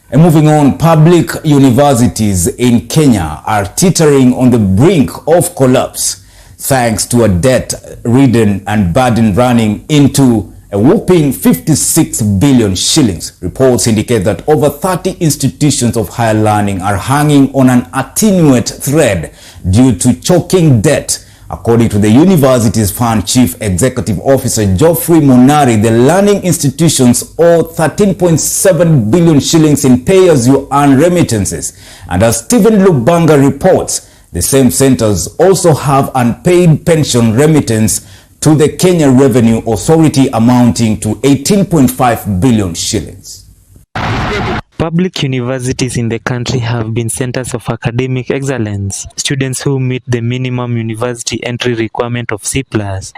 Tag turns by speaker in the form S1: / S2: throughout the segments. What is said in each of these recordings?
S1: And moving on, public universities in Kenya are teetering on the brink of collapse thanks to a debt-ridden and burden running into a whopping 56 billion shillings. Reports indicate that over 30 institutions of higher learning are hanging on an attenuate thread due to choking debt. According to the Universities Fund Chief Executive Officer Geoffrey Munari, the learning institutions owe 13.7 billion shillings in pay-as-you-earn remittances. And as Stephen Lubanga reports, the same centers also have unpaid pension remittance to the Kenya Revenue Authority amounting to 18.5 billion shillings.
S2: Public universities in the country have been centers of academic excellence. Students who meet the minimum university entry requirement of C+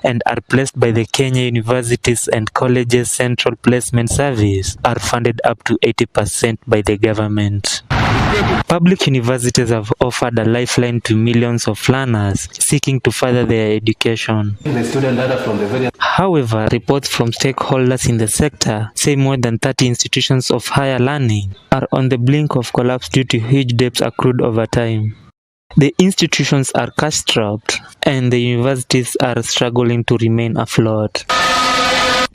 S2: and are placed by the Kenya Universities and Colleges Central Placement Service are funded up to 80% by the government. Public universities have offered a lifeline to millions of learners seeking to further their education. However, reports from stakeholders in the sector say more than 30 institutions of higher learning are on the brink of collapse due to huge debts accrued over time. The institutions are cash-strapped and the universities are struggling to remain afloat.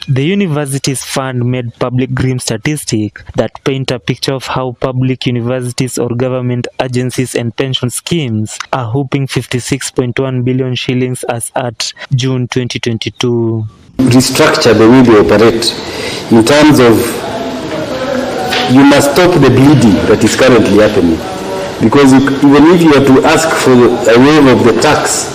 S2: The Universities Fund made public grim statistics that paint a picture of how public universities or government agencies and pension schemes are hooping 56.1 billion shillings as at June 2022.
S3: Restructure the way they operate in terms of you must stop the bleeding that is currently happening. Because even if you are to ask for a waiver of the tax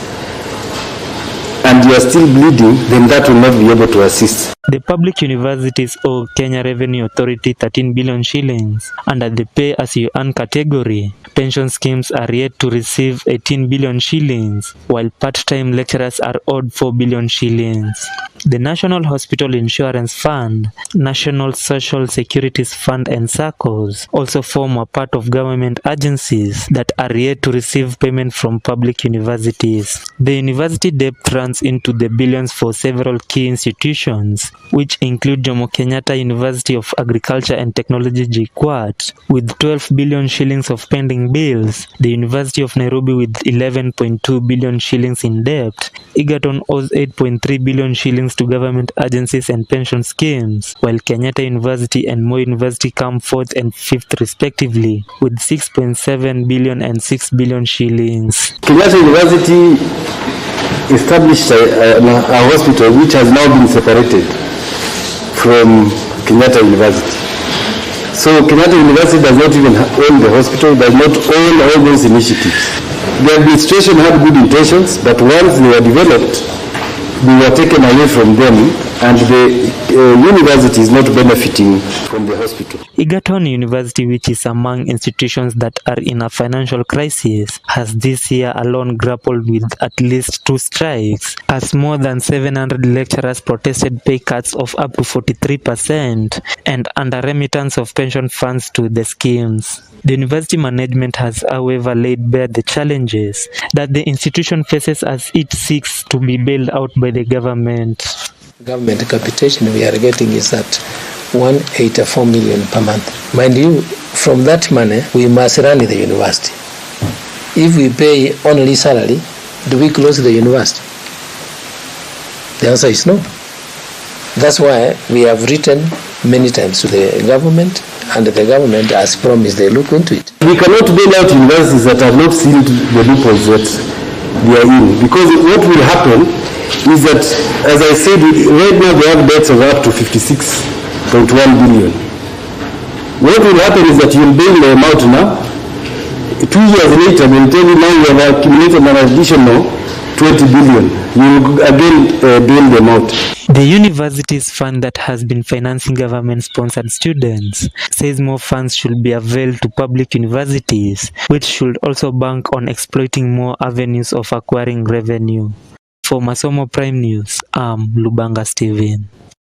S3: and you are still bleeding, then that will not be able to assist.
S2: The public universities owe Kenya Revenue Authority 13 billion shillings. Under the pay-as-you-earn category, pension schemes are yet to receive 18 billion shillings, while part-time lecturers are owed 4 billion shillings. The National Hospital Insurance Fund, National Social Securities Fund and SACCOs also form a part of government agencies that are yet to receive payment from public universities. The university debt runs into the billions for several key institutions, which include Jomo Kenyatta University of Agriculture and Technology JKUAT with 12 billion shillings of pending bills, the University of Nairobi with 11.2 billion shillings in debt. Egerton owes 8.3 billion shillings to government agencies and pension schemes, while Kenyatta University and Moi University come fourth and fifth respectively with 6.7 billion and 6 billion shillings.
S3: Kenyatta University established a hospital which has now been separated from Kenyatta University. So Kenyatta University does not even own the hospital, does not own all those initiatives. The administration had good intentions, but once they were developed, they were taken away from them, and the university is not benefiting from the hospital.
S2: Egerton University, which is among institutions that are in a financial crisis, has this year alone grappled with at least 2 strikes, as more than 700 lecturers protested pay cuts of up to 43% and under remittance of pension funds to the schemes. The university management has, however, laid bare the challenges that the institution faces as it seeks to be bailed out by the government.
S4: Government capitation we are getting is at 184 million per month. Mind you, from that money, we must run the university. If we pay only salary, do we close the university? The answer is no. That's why we have written many times to the government, and the government has promised they look into it.
S3: We cannot bail out universities that have not sealed the loopholes that they are in, because what will happen is that, as I said, right now they have debts of up to 56.1 billion. What will happen is that you'll bail them out now. 2 years later, they'll tell you now you have accumulated an additional 20 billion. You'll again bail them out.
S2: The Universities Fund that has been financing government-sponsored students says more funds should be availed to public universities, which should also bank on exploiting more avenues of acquiring revenue. For Masomo Prime News, I'm Lubanga Steven.